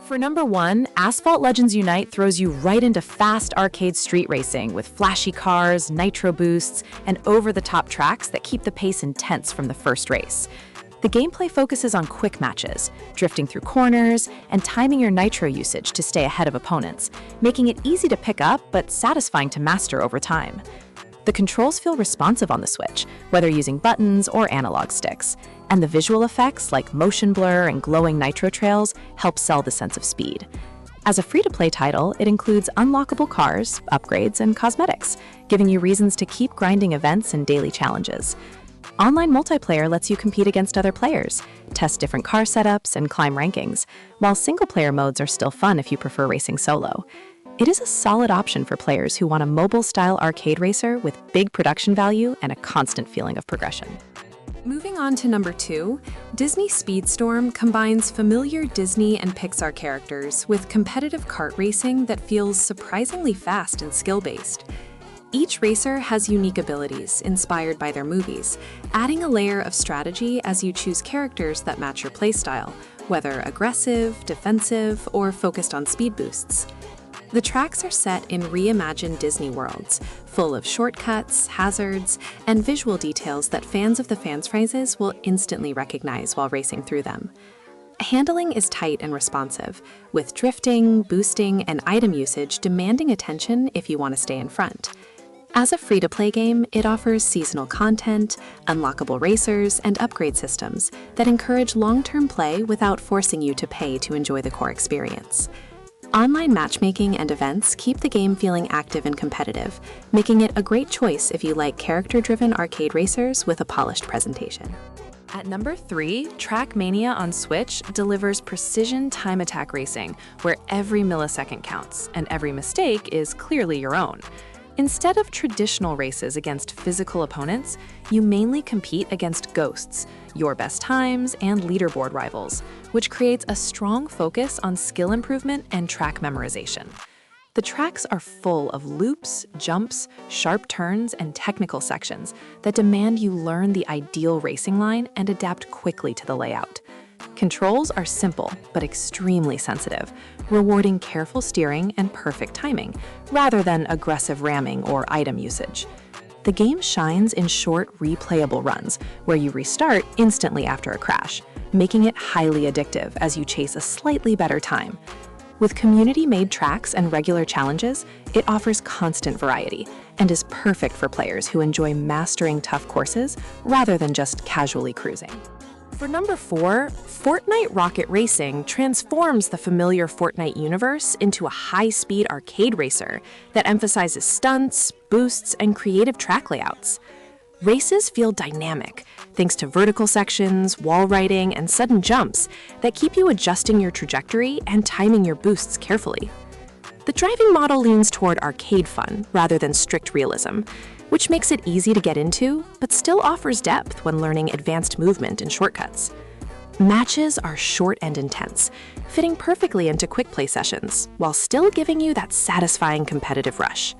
For number one, Asphalt Legends Unite throws you right into fast arcade street racing with flashy cars, nitro boosts, and over-the-top tracks that keep the pace intense from the first race. The gameplay focuses on quick matches, drifting through corners, and timing your nitro usage to stay ahead of opponents, making it easy to pick up but satisfying to master over time. The controls feel responsive on the Switch, whether using buttons or analog sticks, and the visual effects like motion blur and glowing nitro trails help sell the sense of speed. As a free-to-play title, it includes unlockable cars, upgrades, and cosmetics, giving you reasons to keep grinding events and daily challenges. Online multiplayer lets you compete against other players, test different car setups, and climb rankings, while single-player modes are still fun if you prefer racing solo. It is a solid option for players who want a mobile-style arcade racer with big production value and a constant feeling of progression. Moving on to number 2, Disney Speedstorm combines familiar Disney and Pixar characters with competitive kart racing that feels surprisingly fast and skill-based. Each racer has unique abilities inspired by their movies, adding a layer of strategy as you choose characters that match your playstyle, whether aggressive, defensive, or focused on speed boosts. The tracks are set in reimagined Disney worlds, full of shortcuts, hazards, and visual details that fans of the franchises will instantly recognize while racing through them. Handling is tight and responsive, with drifting, boosting, and item usage demanding attention if you want to stay in front. As a free-to-play game, it offers seasonal content, unlockable racers, and upgrade systems that encourage long-term play without forcing you to pay to enjoy the core experience. Online matchmaking and events keep the game feeling active and competitive, making it a great choice if you like character-driven arcade racers with a polished presentation. At number 3, Trackmania on Switch delivers precision time attack racing, where every millisecond counts, and every mistake is clearly your own. Instead of traditional races against physical opponents, you mainly compete against ghosts, your best times, and leaderboard rivals, which creates a strong focus on skill improvement and track memorization. The tracks are full of loops, jumps, sharp turns, and technical sections that demand you learn the ideal racing line and adapt quickly to the layout. Controls are simple but extremely sensitive, rewarding careful steering and perfect timing, rather than aggressive ramming or item usage. The game shines in short, replayable runs, where you restart instantly after a crash, making it highly addictive as you chase a slightly better time. With community-made tracks and regular challenges, it offers constant variety and is perfect for players who enjoy mastering tough courses rather than just casually cruising. For number 4, Fortnite Rocket Racing transforms the familiar Fortnite universe into a high-speed arcade racer that emphasizes stunts, boosts, and creative track layouts. Races feel dynamic, thanks to vertical sections, wall riding, and sudden jumps that keep you adjusting your trajectory and timing your boosts carefully. The driving model leans toward arcade fun rather than strict realism, which makes it easy to get into, but still offers depth when learning advanced movement and shortcuts. Matches are short and intense, fitting perfectly into quick play sessions, while still giving you that satisfying competitive rush.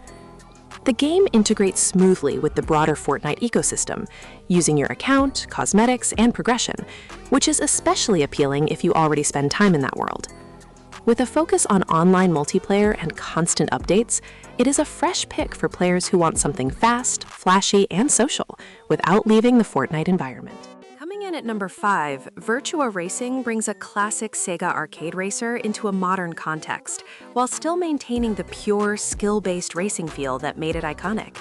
The game integrates smoothly with the broader Fortnite ecosystem, using your account, cosmetics, and progression, which is especially appealing if you already spend time in that world. With a focus on online multiplayer and constant updates, it is a fresh pick for players who want something fast, flashy, and social without leaving the Fortnite environment. Coming in at number 5, Virtua Racing brings a classic Sega arcade racer into a modern context, while still maintaining the pure, skill-based racing feel that made it iconic.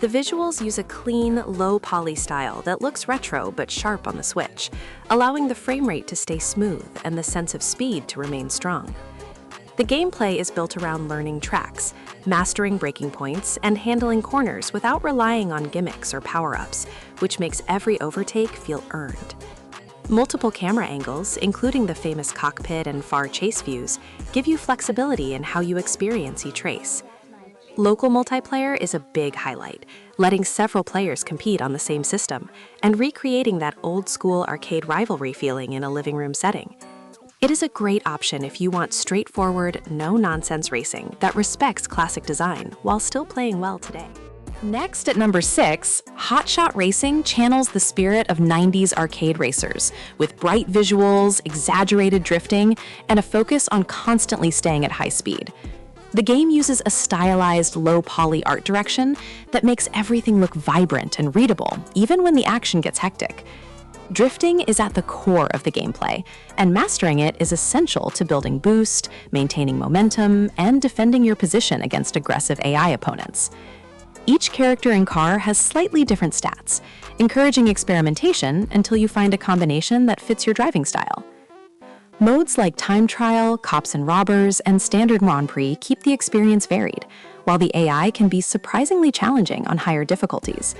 The visuals use a clean, low-poly style that looks retro but sharp on the Switch, allowing the frame rate to stay smooth and the sense of speed to remain strong. The gameplay is built around learning tracks, mastering braking points, and handling corners without relying on gimmicks or power-ups, which makes every overtake feel earned. Multiple camera angles, including the famous cockpit and far chase views, give you flexibility in how you experience each race. Local multiplayer is a big highlight, letting several players compete on the same system and recreating that old-school arcade rivalry feeling in a living room setting. It is a great option if you want straightforward, no-nonsense racing that respects classic design while still playing well today. Next, at number 6, Hotshot Racing channels the spirit of 90s arcade racers, with bright visuals, exaggerated drifting, and a focus on constantly staying at high speed. The game uses a stylized, low-poly art direction that makes everything look vibrant and readable, even when the action gets hectic. Drifting is at the core of the gameplay, and mastering it is essential to building boost, maintaining momentum, and defending your position against aggressive AI opponents. Each character and car has slightly different stats, encouraging experimentation until you find a combination that fits your driving style. Modes like Time Trial, Cops and Robbers, and Standard Grand Prix keep the experience varied, while the AI can be surprisingly challenging on higher difficulties.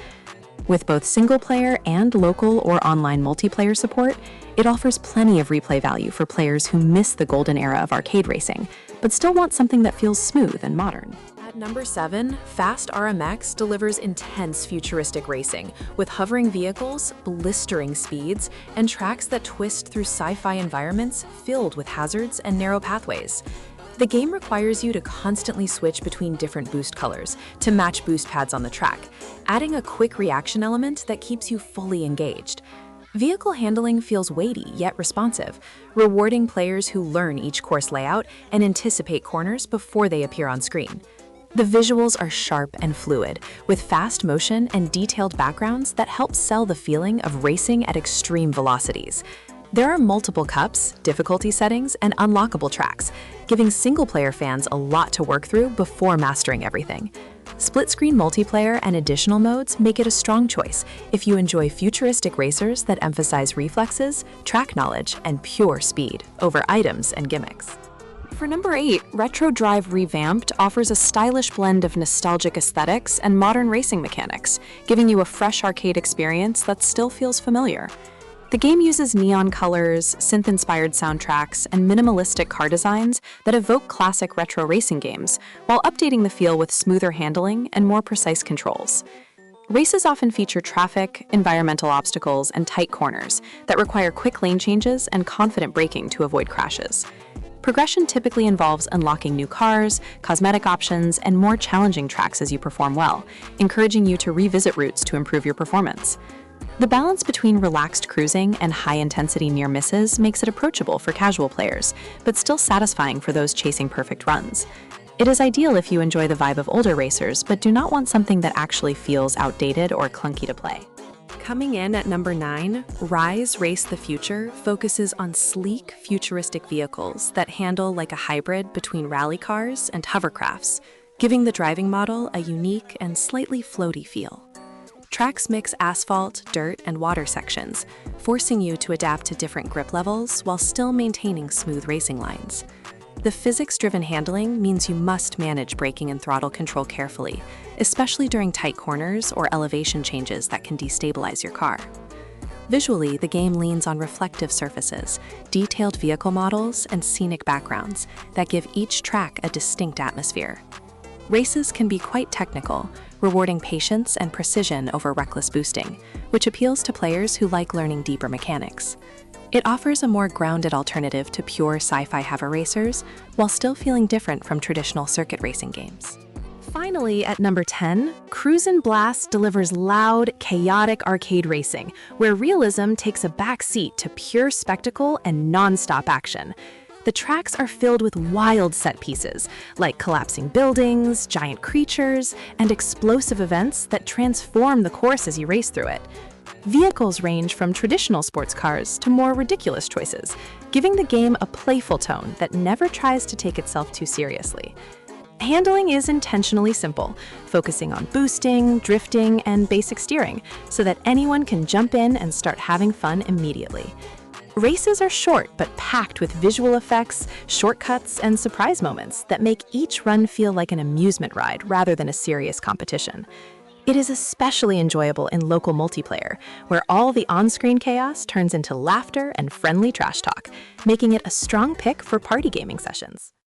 With both single-player and local or online multiplayer support, it offers plenty of replay value for players who miss the golden era of arcade racing, but still want something that feels smooth and modern. At number 7, Fast RMX delivers intense futuristic racing with hovering vehicles, blistering speeds, and tracks that twist through sci-fi environments filled with hazards and narrow pathways. The game requires you to constantly switch between different boost colors to match boost pads on the track, adding a quick reaction element that keeps you fully engaged. Vehicle handling feels weighty yet responsive, rewarding players who learn each course layout and anticipate corners before they appear on screen. The visuals are sharp and fluid, with fast motion and detailed backgrounds that help sell the feeling of racing at extreme velocities. There are multiple cups, difficulty settings, and unlockable tracks, giving single-player fans a lot to work through before mastering everything. Split-screen multiplayer and additional modes make it a strong choice if you enjoy futuristic racers that emphasize reflexes, track knowledge, and pure speed over items and gimmicks. For number 8, Retro Drive Revamped offers a stylish blend of nostalgic aesthetics and modern racing mechanics, giving you a fresh arcade experience that still feels familiar. The game uses neon colors, synth-inspired soundtracks, and minimalistic car designs that evoke classic retro racing games, while updating the feel with smoother handling and more precise controls. Races often feature traffic, environmental obstacles, and tight corners that require quick lane changes and confident braking to avoid crashes. Progression typically involves unlocking new cars, cosmetic options, and more challenging tracks as you perform well, encouraging you to revisit routes to improve your performance. The balance between relaxed cruising and high-intensity near misses makes it approachable for casual players, but still satisfying for those chasing perfect runs. It is ideal if you enjoy the vibe of older racers, but do not want something that actually feels outdated or clunky to play. Coming in at number 9, Rise Race the Future focuses on sleek, futuristic vehicles that handle like a hybrid between rally cars and hovercrafts, giving the driving model a unique and slightly floaty feel. Tracks mix asphalt, dirt, and water sections, forcing you to adapt to different grip levels while still maintaining smooth racing lines. The physics-driven handling means you must manage braking and throttle control carefully, especially during tight corners or elevation changes that can destabilize your car. Visually, the game leans on reflective surfaces, detailed vehicle models, and scenic backgrounds that give each track a distinct atmosphere. Races can be quite technical, rewarding patience and precision over reckless boosting, which appeals to players who like learning deeper mechanics. It offers a more grounded alternative to pure sci-fi hover racers, while still feeling different from traditional circuit racing games. Finally, at number 10, Cruis'n Blast delivers loud, chaotic arcade racing, where realism takes a back seat to pure spectacle and non-stop action. The tracks are filled with wild set pieces, like collapsing buildings, giant creatures, and explosive events that transform the course as you race through it. Vehicles range from traditional sports cars to more ridiculous choices, giving the game a playful tone that never tries to take itself too seriously. Handling is intentionally simple, focusing on boosting, drifting, and basic steering, so that anyone can jump in and start having fun immediately. Races are short but packed with visual effects, shortcuts, and surprise moments that make each run feel like an amusement ride rather than a serious competition. It is especially enjoyable in local multiplayer, where all the on-screen chaos turns into laughter and friendly trash talk, making it a strong pick for party gaming sessions.